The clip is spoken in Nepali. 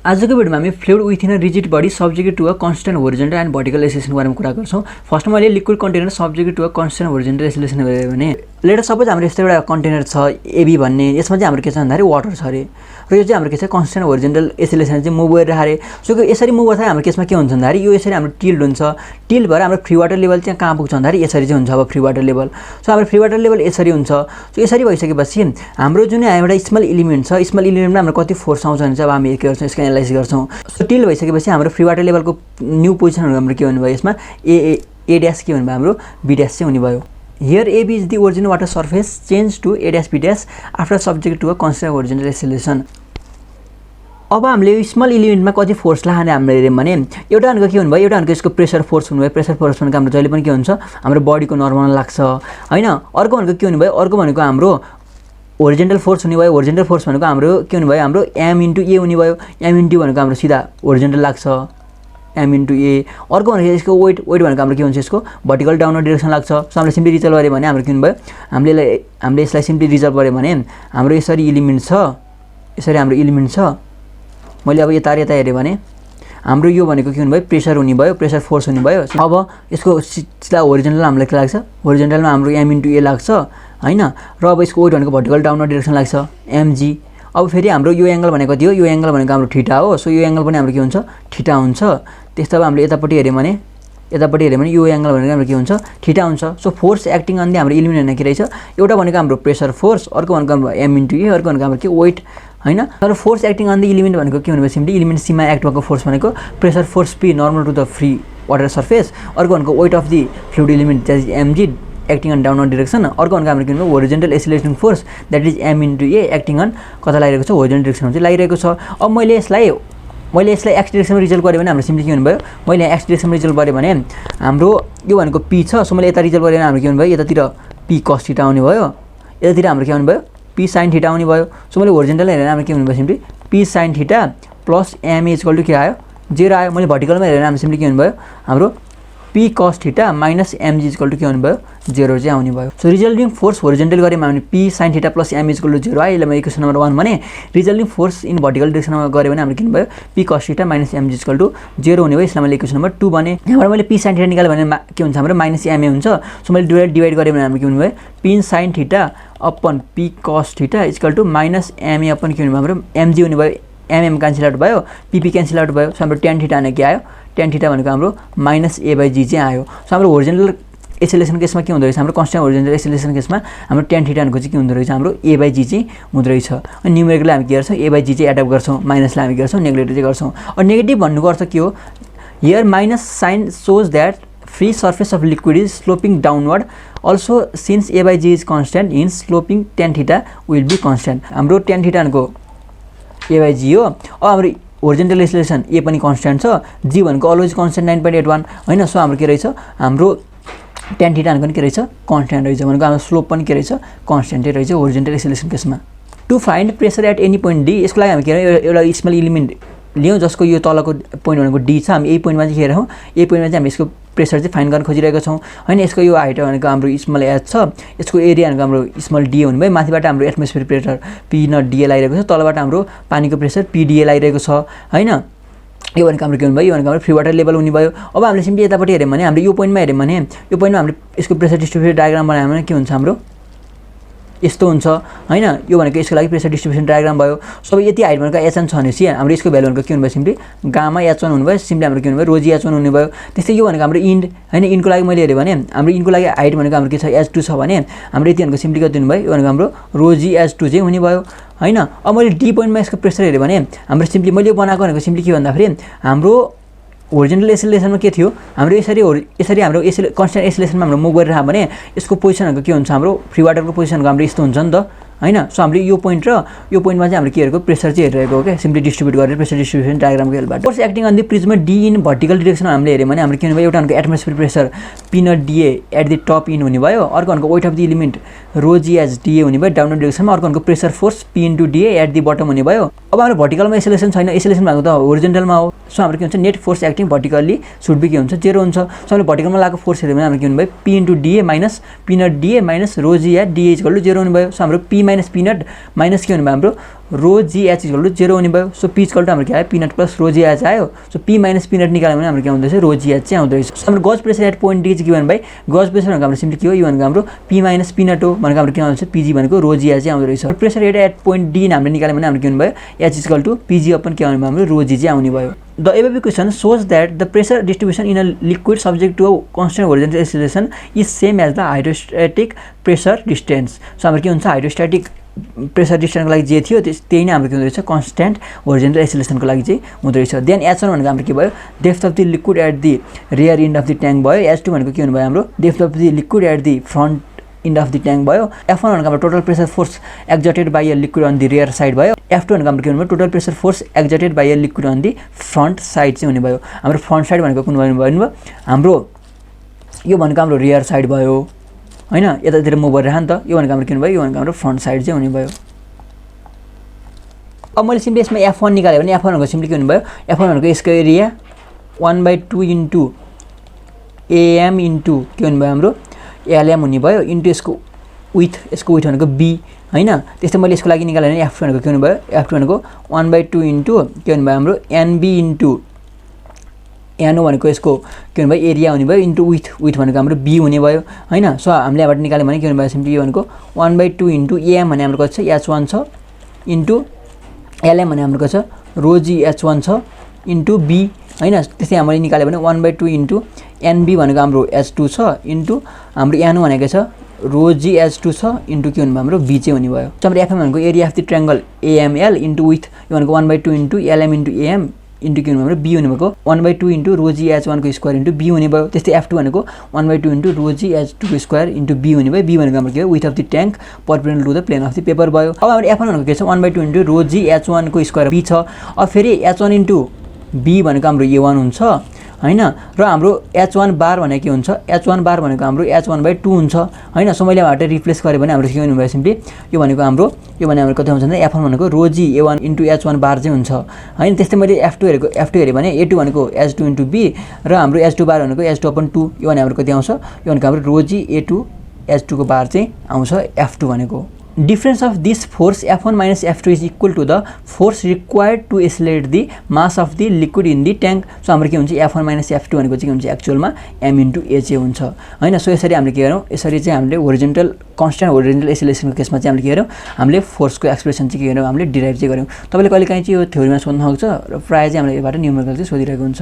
आजको भिडियोमा हामी fluid within a rigid body subject to a constant horizontal and vertical एक्सेलेरेसनको बारेमा कुरा गर्छौँ। फर्स्टमा मैले liquid container subject to a constant horizontal acceleration गरे भने लेटर सपोज हाम्रो यस्तो एउटा कन्टेनर छ एबी भन्ने, यसमा चाहिँ हाम्रो के छ भन्दाखेरि वाटर छ अरे, र यो चाहिँ हाम्रो के छ कन्स्टेन्ट होरिजेन्टल एक्सेलेरेसन चाहिँ मुभ गरेर आरे। सो यसरी मुभ गर्दा हाम्रो केसमा के हुन्छ भन्दाखेरि यो यसरी हाम्रो टिल्ड हुन्छ, टिल्ड भएर हाम्रो फ्री वाटर लेभल चाहिँ कहाँ पुग्छ भन्दाखेरि यसरी चाहिँ हुन्छ अब फ्री वाटर लेभल। सो हाम्रो फ्री वाटर लेभल यसरी हुन्छ। सो यसरी भइसकेपछि हाम्रो जुन एउटा स्मल इलिमेन्ट छ, स्मल इलिमेन्टमा हाम्रो कति फोर्स आउँछ भने चाहिँ अब हामी के गर्छौँ यसको एनालाइज गर्छौँ। सो टिल्ड भइसकेपछि हाम्रो फ्री वाटर लेभलको न्यू पोजिसनहरू हाम्रो के हुनुभयो, यसमा ए ड्यास के हुनुभयो, हाम्रो बी ड्यास चाहिँ हुने भयो। Here AB is the original water surface change to A dash B dash after subject to a constant horizontal acceleration. अब हामीले स्मल इलिमेन्टमा कति फोर्स लाने हामीले हेऱ्यौँ भने एउटा भनेको के हुनुभयो, एउटा भनेको यसको प्रेसर फोर्स हुनुभयो। प्रेसर फोर्स भनेको हाम्रो जहिले पनि के हुन्छ, हाम्रो बडीको नर्मल लाग्छ हैन। अर्को भनेको के हुनुभयो, अर्को भनेको हाम्रो होरिजेन्टल फोर्स हुने भयो। होरिजेन्टल फोर्स भनेको हाम्रो के हुनुभयो, हाम्रो M इन्टु A हुने भयो। M इन्टु भनेको हाम्रो सिधा होरिजेन्टल लाग्छ, M इन्टु A। अर्को भनेको यसको वेट भनेको हाम्रो के हुन्छ, यसको भर्टिकल डाउनवर्ड डिरेक्सन लाग्छ। सो हामीले सिम्पली रिजल्भ गऱ्यो भने हाम्रो के हुनुभयो, हामीले यसलाई सिम्पली रिजल्भ गऱ्यो भने हाम्रो यसरी इलिमेन्ट छ, यसरी हाम्रो इलिमेन्ट छ। मैले अब यता हेऱ्यो भने हाम्रो यो भनेको के हुनुभयो, प्रेसर हुने भयो, प्रेसर फोर्स हुने भयो। अब यसको सिधा होरिजेन्टल हामीलाई के लाग्छ, होरिजेन्टलमा हाम्रो M इन्टु A लाग्छ हैन। र अब यसको वेट भनेको भर्टिकल डाउनवर्ड डिरेक्सन लाग्छ mg। अब फेरि हाम्रो यो एङ्गल भनेको थियो, यो एङ्गल भनेको हाम्रो थीटा हो। सो यो एङ्गल पनि हाम्रो के हुन्छ, थीटा हुन्छ। त्यस्तै अब हामीले यतापट्टि हेऱ्यौँ भने यो एङ्गल भनेको हाम्रो के हुन्छ, थीटा हुन्छ। So force acting on the हाम्रो इलिमेन्ट भनेको के रहेछ, एउटा भनेको हाम्रो प्रेसर फोर्स, अर्को भनेको हाम्रो M इन्टु A, अर्को भनेको हाम्रो के वेट हैन। तर force acting on the element भनेको के हुनुभयो, सिम्पली इलिमेन्ट सीमा एक्ट भएको फोर्स भनेको pressure force P normal to the free water surface. अर्को भनेको weight of the fluid element that is mg acting on downward direction. अर्को भनेको हाम्रो के हुनुभयो, horizontal accelerating force that is M into A acting on कता लागिरहेको छ, होरिजेन्टल डिरेक्सनमा चाहिँ लागिरहेको छ। अब मैले यसलाई एक्स डिरेक्सनमा रिजल्भ गरेँ भने हाम्रो सिम्पली के हुनुभयो, मैले एक्स डिरेक्सनमा रिजल्भ गरेँ भने हाम्रो यो भनेको P छ। सो मैले यता रिजल्भ गरेँ भने हाम्रो के हुनुभयो, यतातिर P cos थीटा आउने भयो, यतातिर हाम्रो के आउने भयो, P sin थीटा आउने भयो। सो मैले होरिजेन्टल हेरेर हाम्रो के हुनुभयो, simply P sin theta plus M equal to के आयो, 0 आयो। मैले भर्टिकलमा हेरेर हाम्रो सिम्पली के हुनुभयो, हाम्रो P cos theta minus mg equal to के आउने भयो, 0 चाहिँ आउने भयो। सो रिजल्टिङ फोर्स होरिजेन्टल गरेँ भने P sin theta plus m equal to 0 आयो। यसलाई इक्वेसन नम्बर 1 भने रिजल्टिङ फोर्स इन भर्टिकल डिरेक्सनमा गऱ्यो भने हाम्रो के हुनुभयो, P cos theta minus mg equal to 0 हुने भयो। यसलाई मैले इक्वेसन नम्बर 2 भने। यहाँबाट मैले P sin थीटा निकाल्यो भने के हुन्छ, हाम्रो माइनस ma हुन्छ। सो मैले डिवाइड गरेँ भने हाम्रो के हुनुभयो, P sin theta upon P cos theta equal to minus ma upon के हुने भयो, हाम्रो mg हुने भयो। mm क्यान्सल आउट भयो, pp क्यान्सल आउट भयो। सो हाम्रो tan थीटा भने के आयो, tan थीटा भनेको हाम्रो माइनस a/g चाहिँ आयो। सो हाम्रो होरिजेन्टल एक्सेलरेसन केसमा के हुँदो रहेछ, हाम्रो कन्स्टेन्ट होरिजेन्टल एक्सेलरेसन केसमा हाम्रो tan थीटा भनेको चाहिँ के हुँदो रहेछ, हाम्रो a/g चाहिँ हुँदो रहेछ। अनि न्युमेरिकललाई हामी के गर्छौँ, a/g चाहिँ एडअप गर्छौँ, माइनसलाई हामी गर्छौँ नेगेटिभ चाहिँ गर्छौँ। अनि नेगेटिभ भन्नुको अर्थ के हो, here minus sign shows that free surface of liquid is sloping downward also since a/g is constant in sloping tan theta will be constant. हाम्रो tan थीटा भनेको a/g हो। अब हाम्रो होरिजेन्टल एक्सेलरेसन a पनि कन्स्टेन्ट छ, g भनेको अलवेज कन्स्टेन्ट 9.81 हैन। सो हाम्रो के रहेछ, हाम्रो tan थीटा भनेको के रहेछ, कन्स्टेन्ट रहेछ, भनेको हाम्रो स्लोप पनि के रहेछ, कन्स्टेन्टै रहेछ होरिजेन्टल एक्सेलरेसन केसमा। To find pressure at any point d, यसको लागि हामी के एउटा स्मल इलिमेन्ट लियौँ जसको यो तलको पोइन्ट भनेको d छ। हामी यही पोइन्टमा चाहिँ के हेरौँ, यही पोइन्टमा चाहिँ हामी यसको प्रेसर चाहिँ फाइन्ड गर्न खोजिरहेको छौँ हैन। यसको यो हाइट भनेको हाम्रो स्मल h छ, यसको एरिया भनेको हाम्रो स्मल d हुनुभयो। माथिबाट हाम्रो atmosphere pressure P naught da लागिरहेको छ, तलबाट हाम्रो पानीको प्रेसर PDA लागिरहेको छ हैन। यो भनेको हाम्रो के हुनुभयो, यो भनेको हाम्रो फ्री वाटर लेभल हुने भयो। अब हामीले सिम्पली यतापट्टि हेऱ्यौँ भने हाम्रो यो पोइन्टमा हेऱ्यौँ भने यो पोइन्टमा हामीले यसको प्रेसर डिस्ट्रिब्युसन डायग्राम बनायौँ भने के हुन्छ, हाम्रो यस्तो हुन्छ हैन। यो भनेको यसको लागि प्रेसर डिस्ट्रिब्युसन डायग्राम भयो। सो यति हाइट भनेको h1 छ भनेपछि हाम्रो यसको भ्यालु भनेको के हुनुभयो, सिम्पली गामा h1 हुनुभयो, सिम्पली हाम्रो के हुनुभयो, रोजी h1 हुने भयो। त्यस्तै यो भनेको हाम्रो इन्ड हैन, इन्डको लागि मैले हेरेँ भने हाम्रो इन्डको लागि हाइट भनेको हाम्रो के छ, h2 छ भने हाम्रो यति भनेको सिम्पली कति हुनुभयो, यो भनेको हाम्रो रोजी h2 चाहिँ हुने भयो हैन। अब मैले डी पोइन्टमा यसको प्रेसर हेरेँ भने हाम्रो सिम्पली मैले यो बनाएको भनेको सिम्पली के भन्दाखेरि हाम्रो होरिजेन्टल एक्सेलरेसनमा के थियो, हाम्रो यसरी हाम्रो कन्स्टेन्ट एक्सेलरेसनमा हाम्रो मुभ गरिरह्यो भने यसको पोजिसनहरुको के हुन्छ, हाम्रो फ्री वाटरको पोजिसनको हाम्रो यस्तो हुन्छ नि त हैन। सो हामीले यो पोइन्ट र यो पोइन्टमा चाहिँ हामीले के हेरेको, प्रेसर चाहिँ हेरिरहेको हो क्या, सिम्पली डिस्ट्रिब्युट गरेर प्रेसर डिस्ट्रिब्युसन डायग्रामको हेल्पबाट। Force acting on the prism D in vertical direction हामीले हेऱ्यौँ भने हाम्रो के हुने भयो, एउटा भनेको atmosphere pressure P naught DA at the top इन हुने भयो। अर्को भनेको weight of the element ρg as DA हुने भयो डाउनवर्ड डिरेक्सनमा। अर्को भनेको pressure force P into DA at the bottom हुने भयो। अब हाम्रो भर्टिकलमा एक्सेलरेसन छैन, एक्सेलरेसन भनेको त होरिजेन्टलमा हो। सो हाम्रो के हुन्छ, net force acting vertically should be के हुन्छ, 0 हुन्छ। सो हामीले भर्टिकलमा लागेको फोर्स हेऱ्यौँ भने हाम्रो के हुने भयो, P into DA minus P naught DA minus ρg at DA equal to 0 हुने भयो। सो हाम्रो P minus P naught minus के हुने भयो, हाम्रो रो जीएच इक्वल टु 0 हुने भयो। सो पी इक्वल टु हाम्रो के आयो, P naught plus rho GH आयो। So P minus P naught निकाल्यो भने हाम्रो के आउँदैछ, रो जीएच चाहिँ आउँदो रहेछ। हाम्रो gauge pressure at point D is given by, gauge pressure भनेको हाम्रो सिम्पली के हो, यो भनेको हाम्रो पी माइनस पी नट हो भनेको हाम्रो के आउँछ, पीजी भनेको रो जीएच चाहिँ आउँदो रहेछ। प्रेसर एट पोइन्ट डी हामीले निकाल्यो भने हाम्रो के हुने भयो, एच इक्वल टु पीजी अपन के आउने भयो, हाम्रो रो जी चाहिँ आउने भयो। The above equation shows that the pressure distribution in a liquid subject to a constant horizontal acceleration is same as the hydrostatic pressure distance. So हाम्रो के हुन्छ, हाइड्रोस्ट्याटिक प्रेसर डिस्टेन्सको लागि जे थियो त्यही नै हाम्रो के हुँदो रहेछ, कन्स्ट्यान्ट होरिजेन्टल एक्सेलरेसनको लागि चाहिँ हुँदो रहेछ। देन एच1 भनेको हाम्रो के भयो, depth of the liquid at the rear end of the tank भयो। एच2 भनेको के हुनु भयो, हाम्रो depth of the liquid at the front end of the tank भयो। एफ1 भनेको हाम्रो total pressure force exerted by a liquid on the rear side भयो। एफ2 भनेको हाम्रो के हुनु भयो, total pressure force exerted by a liquid on the front side चाहिँ हुने भयो। हाम्रो फ्रन्ट साइड भनेको कुन भयो, हाम्रो यो भनेको हाम्रो रियर साइड भयो हैन, यतातिर मुभ गरेर नि त, यो भनेको हाम्रो के हुनु भयो, यो भनेको हाम्रो फ्रन्ट साइड चाहिँ हुने भयो। अब मैले सिम्पली यसमा F1 निकाल्यो भने F1 भनेको सिम्पली के हुने भयो, F1 भनेको यसको एरिया 1/2 इन्टु AM इन्टु के हुने भयो, हाम्रो LM हुने भयो इन्टु यसको विथ भनेको B हैन। त्यस्तै मैले यसको लागि निकाल्यो भने F2 भनेको के हुने भयो, F2 भनेको 1/2 इन्टु के हुने भयो, हाम्रो NB इन्टु NO भनेको यसको के हुने भयो, एरिया हुने भयो इन्टु विथ भनेको हाम्रो B हुने भयो हैन। सो हामीले यहाँबाट निकाल्यो भने के हुने भयो, सिम्पली यो भनेको 1/2 इन्टु AM भने हाम्रो कति छ, H1 छ इन्टु LM भने हाम्रो कति छ, रो जी H1 छ इन्टु B हैन। त्यस्तै हामीले निकाल्यो भने 1/2 इन्टु NB भनेको हाम्रो H2 छ इन्टु हाम्रो NO भनेको छ रो जी H2 छ इन्टु के हुने भयो, हाम्रो B चाहिँ हुने भयो। हाम्रो FM भनेको area of the triangle AML into with यो भनेको 1/2 into LM into AM into के हुने भयो, B हुने भएको 1/2 इन्टु रो जी H1 को स्क्वायर इन्टु B हुने भयो। त्यस्तै F2 भनेको 1/2 इन्टु रो जी H2 को स्क्वायर इन्टु B हुने भयो। B भनेको हाम्रो के हो, width of the tank perpendicular to the plane of the paper भयो। अब हाम्रो F1 भनेको के छ, 1/2 इन्टु रो जी H1 को स्क्वायर B छ। अब फेरि H1 इन्टु B भनेको हाम्रो A1 हुन्छ हैन, र हाम्रो H1 बार भनेको के हुन्छ, H1 बार भनेको हाम्रो H1/2 हुन्छ हैन। सो मैले यहाँबाट रिप्लेस गरेँ भने हाम्रो के हुने भयो, सिम्पली यो भनेको हाम्रो कति हुन्छ भने F1 भनेको रो जी A1 इन्टु H1 बार चाहिँ हुन्छ हैन। त्यस्तै मैले F2 हेरेँ भने A2 भनेको H2 इन्टु B र हाम्रो H2 बार भनेको H2/2, यो भने हाम्रो कति आउँछ, यो भनेको हाम्रो रो जी A2 H2 को बार चाहिँ आउँछ F2 भनेको। Difference of this force F1 minus F2 is equal to the force required to accelerate the mass of the liquid in the tank. So हाम्रो के हुन्छ, F1 minus F2 भनेको चाहिँ के हुन्छ, एक्चुअलमा M इन्टु A चाहिँ हुन्छ हैन। सो यसरी हामीले के गरौँ, यसरी चाहिँ हामीले होरिजेन्टल कन्स्ट्यान्ट होरिजेन्टल एक्सेलरेसनको केसमा चाहिँ हामीले के गरौँ, हामीले फोर्सको एक्सप्रेसन चाहिँ के गरौँ, हामीले डिराइभ चाहिँ गरौँ। तपाईँले कहिलेकाहीँ चाहिँ यो थ्योरीमा सोध्न सक्छ र प्रायः चाहिँ हामीले योबाट न्युमेरिकल चाहिँ सोधिरहेको हुन्छ।